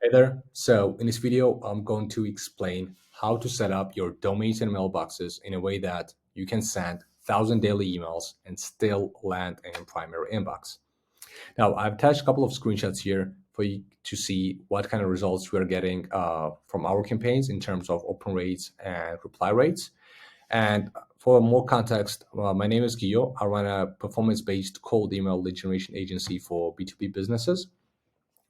Hey there. So in this video, I'm going to explain how to set up your domains and mailboxes in a way that you can send 1,000 daily emails and still land in your primary inbox. Now, I've attached a couple of screenshots here for you to see what kind of results we're getting from our campaigns in terms of open rates and reply rates. And for more context, my name is Guillaume. I run a performance-based cold email lead generation agency for B2B businesses,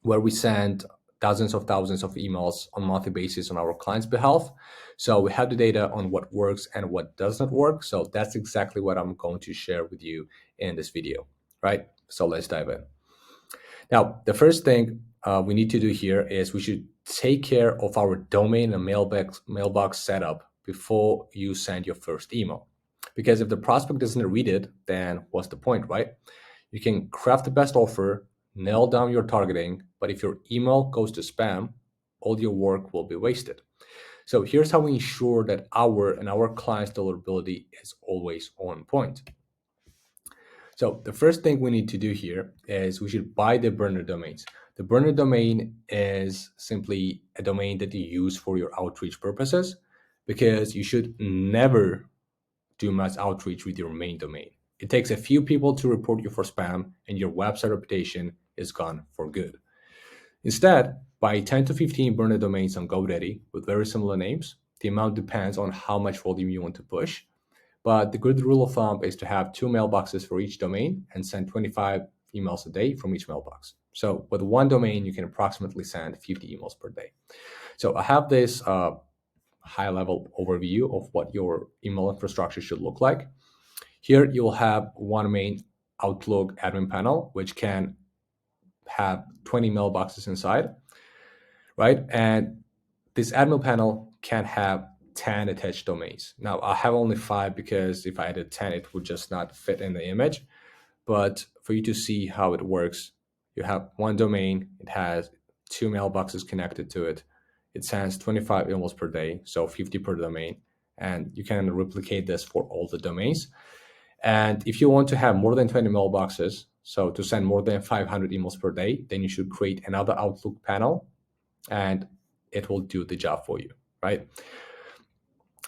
where we send dozens of thousands of emails on a monthly basis on our clients' behalf. So we have the data on what works and what does not work. So that's exactly what I'm going to share with you in this video, right? So let's dive in. Now, the first thing we need to do here is we should take care of our domain and mailbox setup before you send your first email. Because if the prospect doesn't read it, then what's the point, right? You can craft the best offer, nail down your targeting, but if your email goes to spam, all your work will be wasted. So here's how we ensure that our clients' deliverability is always on point. So the first thing we need to do here is we should buy the burner domains. The burner domain is simply a domain that you use for your outreach purposes, because you should never do mass outreach with your main domain. It takes a few people to report you for spam and your website reputation is gone for good. Instead, buy 10 to 15 burner domains on GoDaddy with very similar names. The amount depends on how much volume you want to push. But the good rule of thumb is to have 2 mailboxes for each domain and send 25 emails a day from each mailbox. So with one domain, you can approximately send 50 emails per day. So I have this high-level overview of what your email infrastructure should look like. Here you'll have one main Outlook admin panel, which can have 20 mailboxes inside, right? And this admin panel can have 10 attached domains. Now I have only 5 because if I added 10, it would just not fit in the image. But for you to see how it works, you have one domain, it has 2 mailboxes connected to it. It sends 25 emails per day, so 50 per domain. And you can replicate this for all the domains. And if you want to have more than 20 mailboxes, so to send more than 500 emails per day, then you should create another Outlook panel and it will do the job for you, right?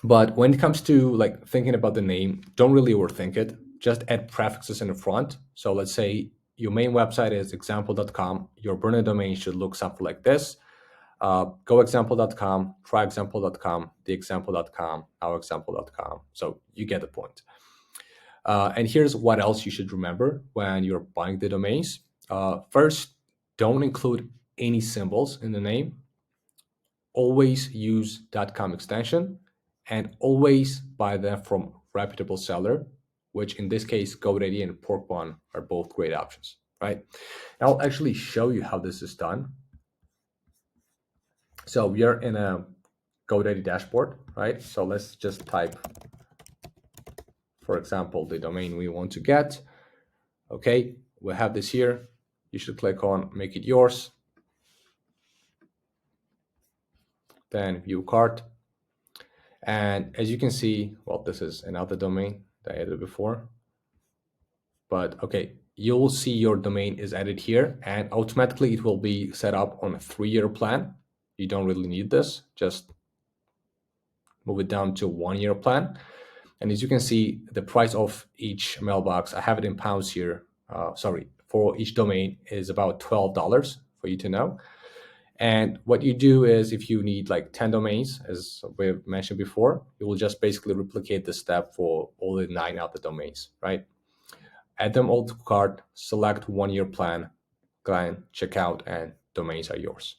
But when it comes to like thinking about the name, don't really overthink it. Just add prefixes in the front. So let's say your main website is example.com. Your burner domain should look something like this. Goexample.com, tryexample.com, theexample.com, ourexample.com. So you get the point. And here's what else you should remember when you're buying the domains. First, don't include any symbols in the name. Always use .com extension and always buy them from reputable seller, which in this case, GoDaddy and Pork1 are both great options, right? And I'll actually show you how this is done. So we are in a GoDaddy dashboard, right? So let's just type, for example, the domain we want to get. Okay, we have this here. You should click on make it yours. Then view cart. And as you can see, well, this is another domain that I added before. But okay, you'll see your domain is added here and automatically it will be set up on a 3-year plan. You don't really need this, just move it down to 1-year plan. And as you can see, the price of each mailbox, I have it in pounds here. For each domain is about $12 for you to know. And what you do is if you need like 10 domains, as we've mentioned before, you will just basically replicate the step for all the 9 other domains, right? Add them all to cart, select 1-year plan, client, checkout, and domains are yours.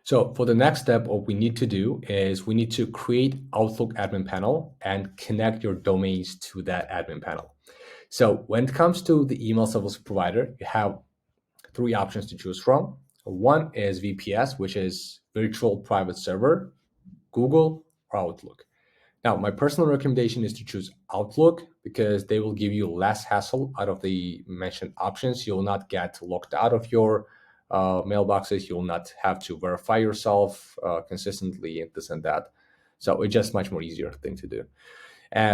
So for the next step, what we need to do is we need to create Outlook admin panel and connect your domains to that admin panel. So when it comes to the email service provider, you have 3 options to choose from. One is VPS, which is virtual private server, Google, or Outlook. Now, my personal recommendation is to choose Outlook because they will give you less hassle out of the mentioned options. You'll not get locked out of your mailboxes. You'll not have to verify yourself consistently and this and that. So it's just much more easier thing to do.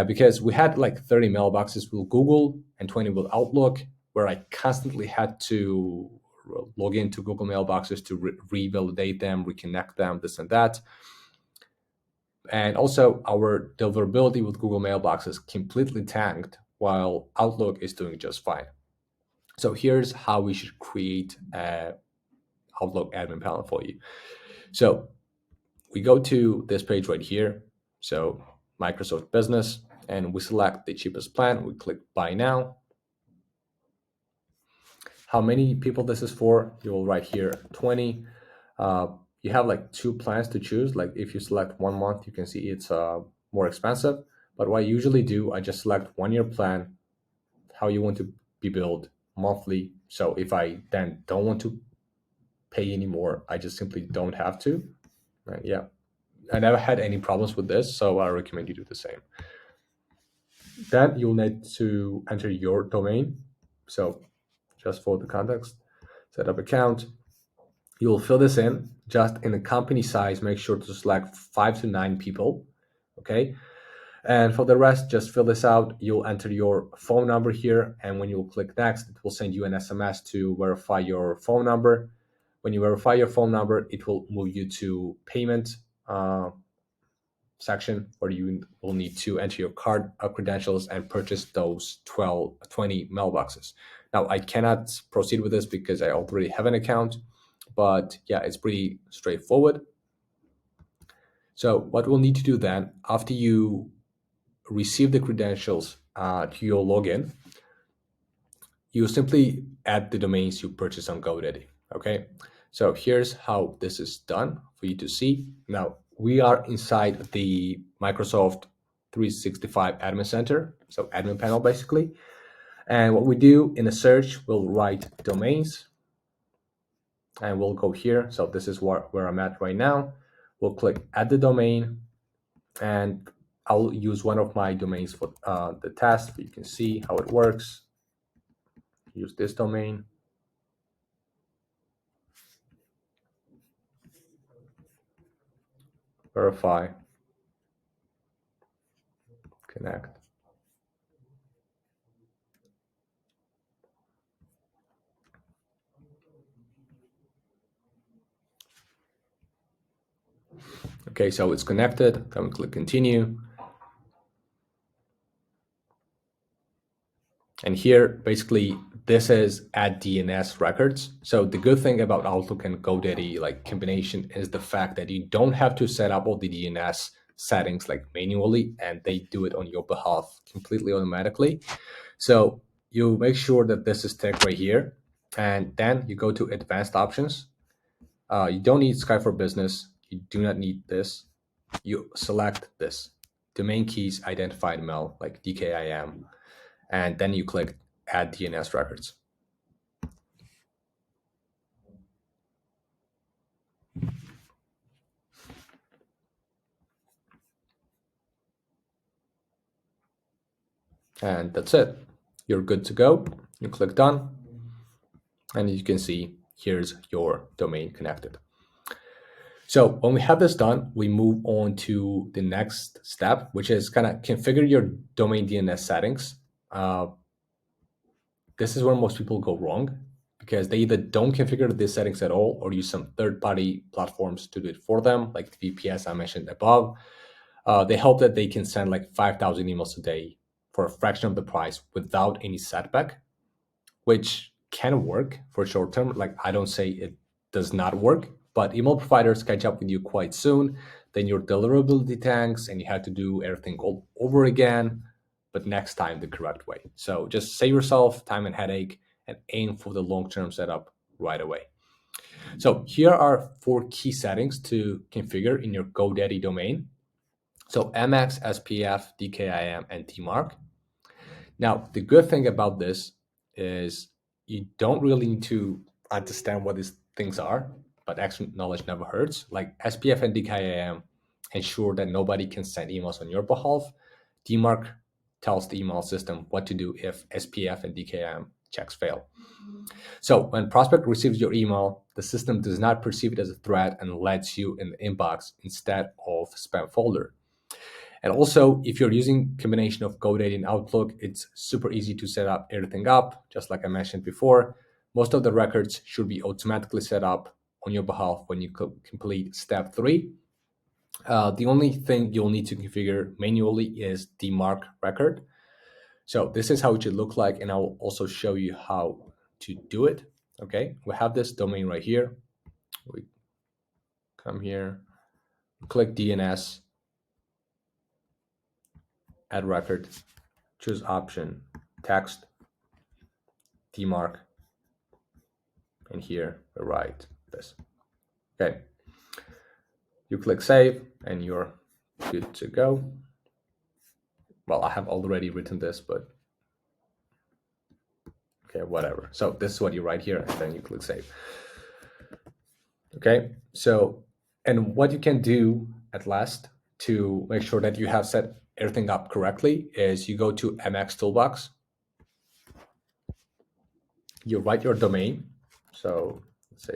Because we had like 30 mailboxes with Google and 20 with Outlook, where I constantly had to log into Google mailboxes to revalidate them, reconnect them, this and that. And also our deliverability with Google mailboxes completely tanked while Outlook is doing just fine. So here's how we should create a Outlook admin panel for you. So we go to this page right here. So Microsoft Business, and we select the cheapest plan. We click Buy Now. How many people this is for? You will write here 20. You have like two plans to choose. Like if you select 1 month, you can see it's more expensive. But what I usually do, I just select 1 year plan, how you want to be billed monthly. So if I then don't want to pay anymore, I just simply don't have to. Right? Yeah. I never had any problems with this, so I recommend you do the same. Then you'll need to enter your domain. So just for the context, set up account. You'll fill this in just in the company size. Make sure to select 5 to 9 people. Okay. And for the rest, just fill this out. You'll enter your phone number here. And when you'll click next, it will send you an SMS to verify your phone number. When you verify your phone number, it will move you to payment section where you will need to enter your card credentials and purchase those 20 mailboxes. Now, I cannot proceed with this because I already have an account, but yeah, it's pretty straightforward. So what we'll need to do then, after you receive the credentials to your login, you simply add the domains you purchase on GoDaddy. Okay, so here's how this is done for you to see. Now we are inside the Microsoft 365 Admin Center, so admin panel basically. And what we do in a search, we'll write domains, and we'll go here. So this is where I'm at right now. We'll click add the domain, and I'll use one of my domains for the test. You can see how it works. Use this domain. Verify. Connect. Okay, so it's connected. Then we click continue. And here, basically, this is add DNS records. So the good thing about Outlook and GoDaddy like combination is the fact that you don't have to set up all the DNS settings like manually, and they do it on your behalf completely automatically. So you make sure that this is ticked right here, and then you go to advanced options. You don't need Skype for Business. You do not need this. You select this domain keys identified mail like DKIM, and then you click add DNS records. And that's it. You're good to go. You click done, and you can see here's your domain connected. So when we have this done, we move on to the next step, which is kind of configure your domain DNS settings. This is where most people go wrong because they either don't configure these settings at all or use some third-party platforms to do it for them, like the VPS I mentioned above. They hope that they can send like 5,000 emails a day for a fraction of the price without any setback, which can work for short term. Like I don't say it does not work, but email providers catch up with you quite soon. Then your deliverability tanks and you have to do everything all over again, but next time the correct way. So just save yourself time and headache and aim for the long-term setup right away. So here are 4 key settings to configure in your GoDaddy domain. So MX, SPF, DKIM, and DMARC. Now, the good thing about this is you don't really need to understand what these things are, but extra knowledge never hurts. Like SPF and DKIM ensure that nobody can send emails on your behalf. DMARC tells the email system what to do if SPF and DKIM checks fail. So when prospect receives your email, the system does not perceive it as a threat and lets you in the inbox instead of spam folder. And also, if you're using combination of GoDaddy and Outlook, it's super easy to set up everything up, just like I mentioned before. most of the records should be automatically set up on your behalf when you complete step 3. The only thing you'll need to configure manually is the mark record. So this is how it should look like, and I'll also show you how to do it. Okay, we have this domain right here. We come here, click DNS, add record, choose option, text, demarc, and here we write this. Okay, you click save and you're good to go. Well, I have already written this, but okay, whatever. So this is what you write here, and then you click save. Okay, so, and what you can do at last to make sure that you have set everything up correctly is you go to MX Toolbox, you write your domain. So let's say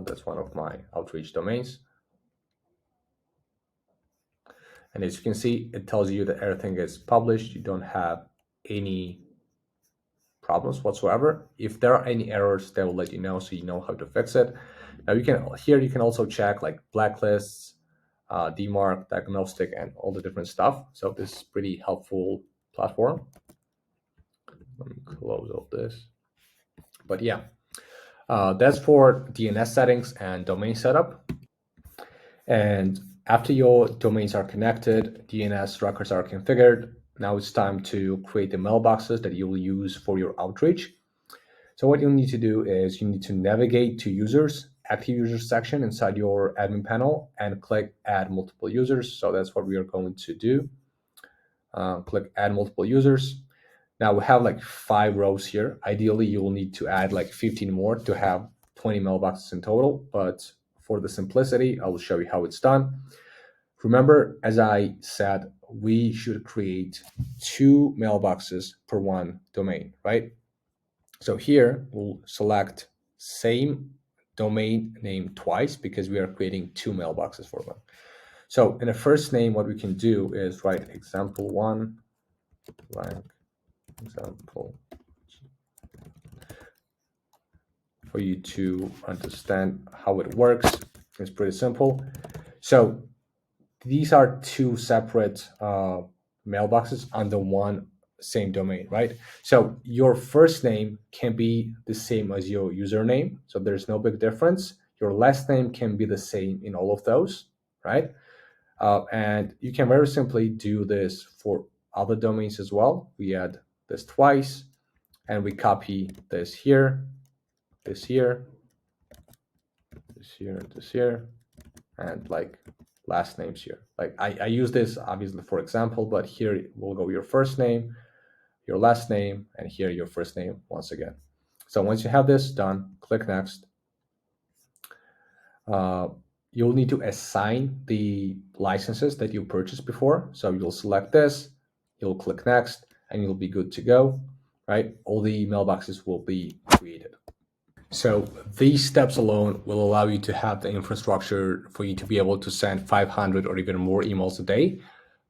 that's one of my outreach domains. And as you can see, it tells you that everything is published. You don't have any problems whatsoever. If there are any errors, they will let you know, so you know how to fix it. Now you can also check like blacklists, demarc, diagnostic, and all the different stuff. So this is pretty helpful platform. Let me close all this. But yeah, that's for DNS settings and domain setup. And after your domains are connected, DNS records are configured, now it's time to create the mailboxes that you will use for your outreach. So what you'll need to do is you need to navigate to users, active users section inside your admin panel, and click add multiple users. So that's what we are going to do. Click add multiple users. Now we have like 5 rows here. Ideally, you will need to add like 15 more to have 20 mailboxes in total, but for the simplicity, I will show you how it's done. Remember, as I said, we should create 2 mailboxes per one domain, right? So here we'll select same domain name twice because we are creating 2 mailboxes for them. So in the first name, what we can do is write example1 blank example for you to understand how it works. It's pretty simple. So these are 2 separate mailboxes under one same domain, right? So your first name can be the same as your username, so there's no big difference. Your last name can be the same in all of those, right? And you can very simply do this for other domains as well. We add this twice, and we copy this here, this here, this here, this here, and like last names here. Like I use this obviously for example, but here will go your first name, your last name, and here your first name once again. So once you have this done, click next. You'll need to assign the licenses that you purchased before. So you'll select this, you'll click next, and you'll be good to go, right? All the mailboxes will be created. So these steps alone will allow you to have the infrastructure for you to be able to send 500 or even more emails a day.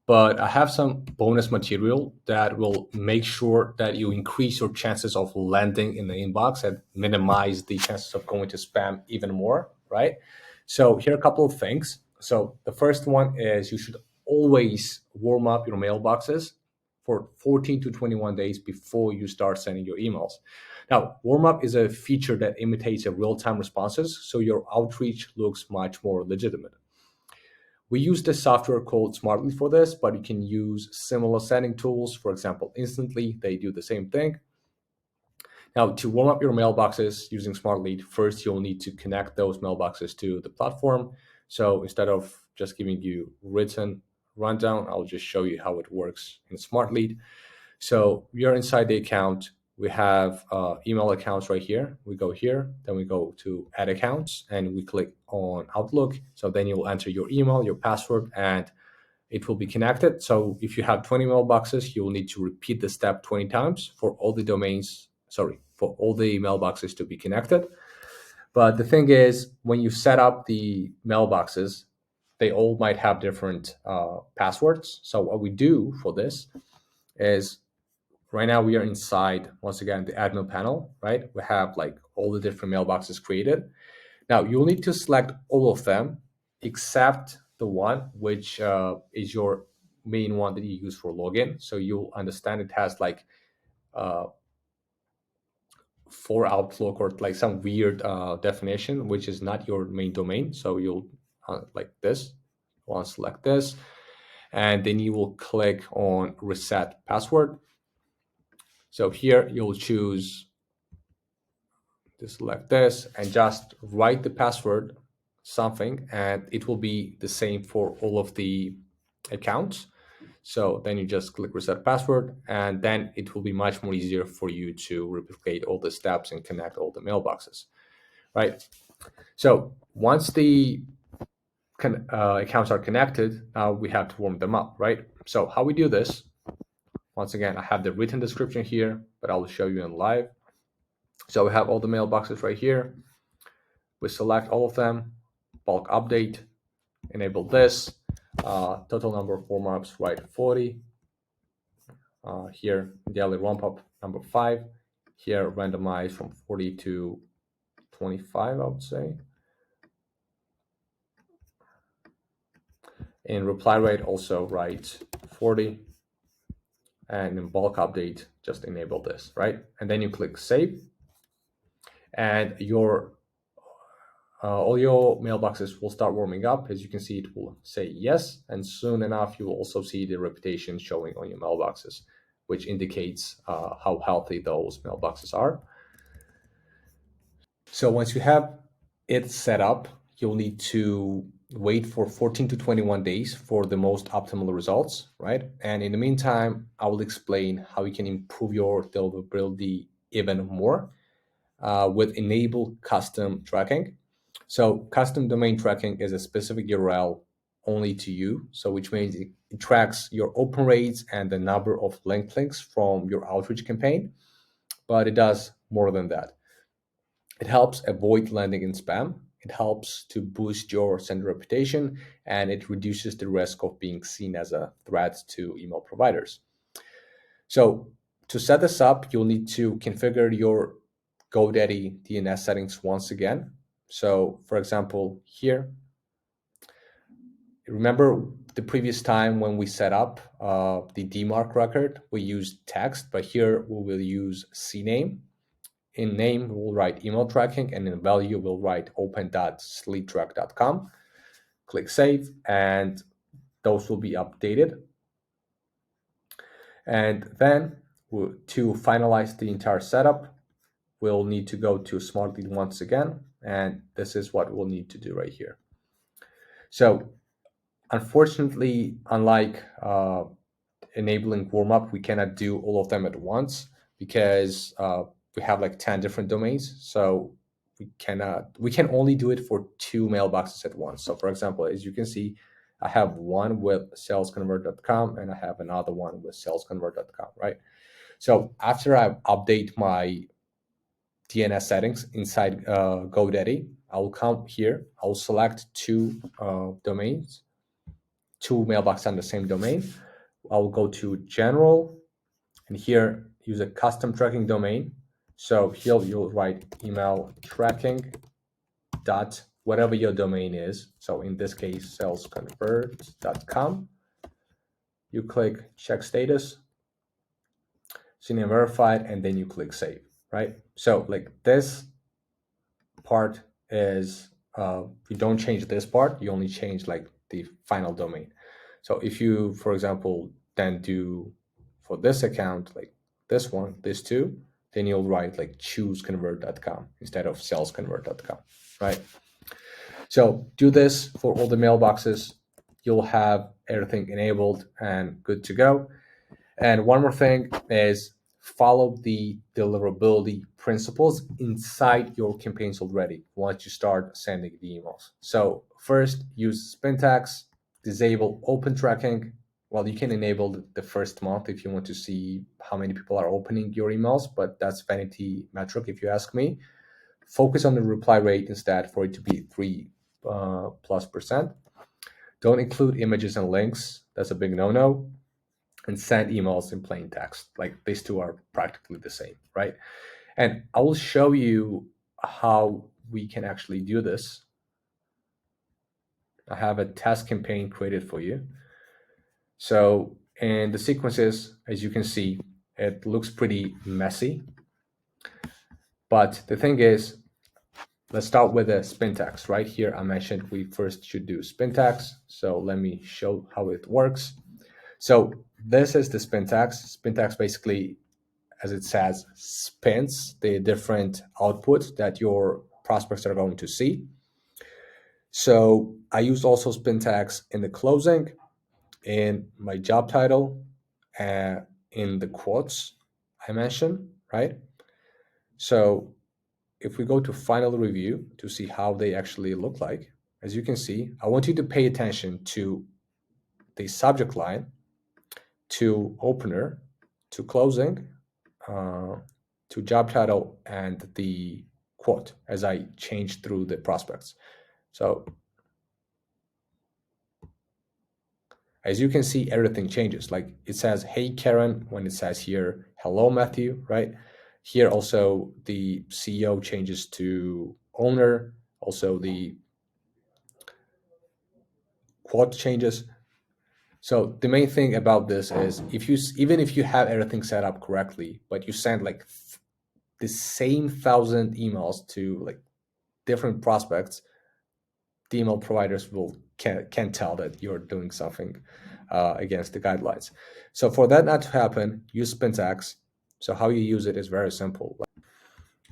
But I have some bonus material that will make sure that you increase your chances of landing in the inbox and minimize the chances of going to spam even more, right? So here are a couple of things. So the first one is you should always warm up your mailboxes for 14 to 21 days before you start sending your emails. Now, warm up is a feature that imitates a real-time responses, so your outreach looks much more legitimate. We use this software called Smartly for this, but you can use similar setting tools. For example, Instantly, they do the same thing. Now, to warm up your mailboxes using Smartly, first you'll need to connect those mailboxes to the platform. So instead of just giving you written rundown, I'll just show you how it works in Smartly. So we are inside the account. We have email accounts right here. We go here, then we go to add accounts, and we click on Outlook. So then you'll enter your email, your password, and it will be connected. So if you have 20 mailboxes, you will need to repeat the step 20 times for all the for all the mailboxes to be connected. But the thing is, when you set up the mailboxes, they all might have different passwords. So what we do for this is right now we are inside, once again, the admin panel, right? We have like all the different mailboxes created. Now you'll need to select all of them except the one which is your main one that you use for login. So you'll understand it has like uh, for Outlook or like some weird definition, which is not your main domain. So you'll like this, want to select this, and then you will click on reset password. So here you'll choose to select this and just write the password something, and it will be the same for all of the accounts. So then you just click reset password, and then it will be much more easier for you to replicate all the steps and connect all the mailboxes, right? So once the accounts are connected, now we have to warm them up, right? So how we do this, once again, I have the written description here, but I'll show you in live. So we have all the mailboxes right here. We select all of them, bulk update, enable this, total number of warm-ups, right, 40. Here, daily ramp-up number 5. Here, randomize from 40 to 25, I would say. In reply rate, also write 40. And in bulk update, just enable this, right? And then you click save. And your all your mailboxes will start warming up. As you can see, it will say yes, and soon enough you will also see the reputation showing on your mailboxes, which indicates how healthy those mailboxes are. So once you have it set up, you'll need to wait for 14 to 21 days for the most optimal results, right? And in the meantime, I will explain how you can improve your deliverability even more with enable custom tracking. So custom domain tracking is a specific URL only to you. So which means it tracks your open rates and the number of link clicks from your outreach campaign, but it does more than that. It helps avoid landing in spam. It helps to boost your sender reputation, and it reduces the risk of being seen as a threat to email providers. So to set this up, you'll need to configure your GoDaddy DNS settings once again. So for example, here, remember the previous time when we set up the DMARC record, we used text, but here we will use CNAME. In name, we'll write email tracking, and in value, we'll write open.sleeptrack.com. Click save, and those will be updated. And then to finalize the entire setup, we'll need to go to Smart Lead once again, and this is what we'll need to do right here. So unfortunately, unlike enabling warm-up, we cannot do all of them at once because we have like 10 different domains. So we can only do it for 2 mailboxes at once. So for example, as you can see, I have one with salesconvert.com and I have another one with salesconvert.com, right? So after I update my DNS settings inside GoDaddy, I will come here, I will select 2 domains, 2 mailboxes on the same domain. I will go to general, and here use a custom tracking domain. So here you'll write email tracking dot whatever your domain is. So in this case, salesconvert.com. You click check status, CNAME verified, and then you click save, right? So like this part is, you don't change this part, you only change like the final domain. So if you, for example, then do for this account, like this one, this two, then you'll write like chooseconvert.com instead of salesconvert.com, right? So do this for all the mailboxes. You'll have everything enabled and good to go. And one more thing is follow the deliverability principles inside your campaigns already once you start sending the emails. So first, use Spintax, disable open tracking. Well, you can enable the first month if you want to see how many people are opening your emails, but that's vanity metric if you ask me. Focus on the reply rate instead for it to be 3+%. Don't include images and links. That's a big no-no. and send emails in plain text. Like these two are practically the same, right? And I will show you how we can actually do this. I have a test campaign created for you. So, and the sequences, as you can see, it looks pretty messy. But the thing is, let's start with a spin tags. Right here, I mentioned we first should do spin tags. So let me show how it works. So this is the spin tags. Spin tags basically, as it says, spins the different output that your prospects are going to see. So I used also spin tags in the closing, in my job title, in the quotes I mentioned, right? So if we go to final review to see how they actually look like, as you can see, I want you to pay attention to the subject line, to opener, to closing, uh, to job title, and the quote as I change through the prospects. So as you can see, everything changes. Like it says, hey, Karen, when it says here, hello, Matthew, right? Here also the CEO changes to owner. Also the quote changes. So the main thing about this is even if you have everything set up correctly, but you send like the same 1,000 emails to like different prospects, the email providers can tell that you're doing something against the guidelines. So for that not to happen, use Spintax. So how you use it is very simple.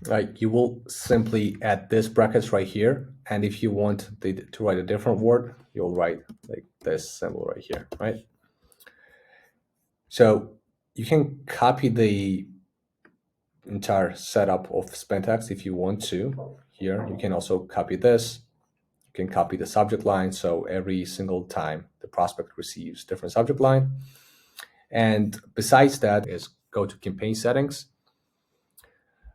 Like you will simply add this brackets right here, and if you want to write a different word, you'll write like this symbol right here, right? So you can copy the entire setup of Spintax if you want to. Here, you can also copy this. You can copy the subject line, so every single time the prospect receives different subject line. And besides that is go to campaign settings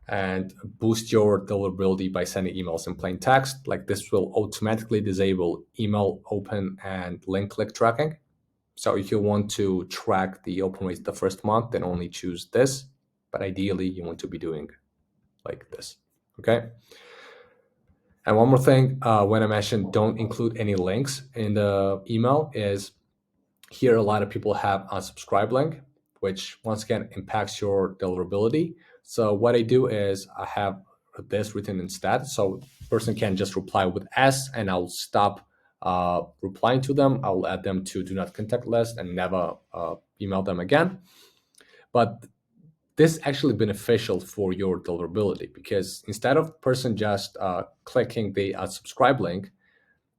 and boost your deliverability by sending emails in plain text. Like this will automatically disable email open and link click tracking. So if you want to track the open rates the first month, then only choose this. But ideally, you want to be doing like this, okay? And one more thing, when I mentioned don't include any links in the email is here a lot of people have unsubscribe link, which once again impacts your deliverability. So what I do is I have this written instead. So person can just reply with S and I'll stop replying to them. I'll add them to do not contact list and never email them again. But this is actually beneficial for your deliverability because instead of person just clicking the unsubscribe link,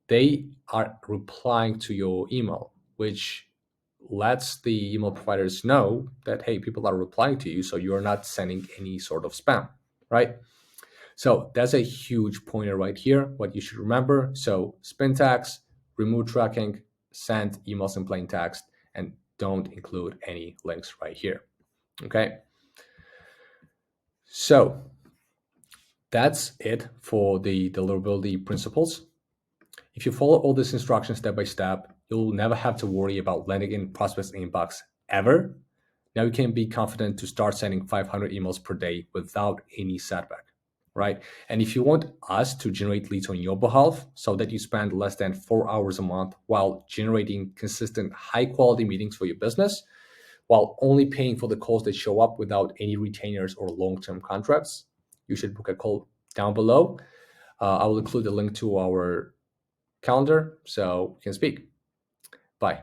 they are replying to your email, which lets the email providers know that, hey, people are replying to you, so you're not sending any sort of spam, right? So that's a huge pointer right here, what you should remember. So spin tags, remove tracking, send emails in plain text, and don't include any links right here, okay? So that's it for the deliverability principles. If you follow all these instructions step by step, you'll never have to worry about landing in prospects inbox ever. Now you can be confident to start sending 500 emails per day without any setback, right? And if you want us to generate leads on your behalf so that you spend less than 4 hours a month while generating consistent high quality meetings for your business, while only paying for the calls that show up without any retainers or long-term contracts, you should book a call down below. I will include a link to our calendar so you can speak. Bye.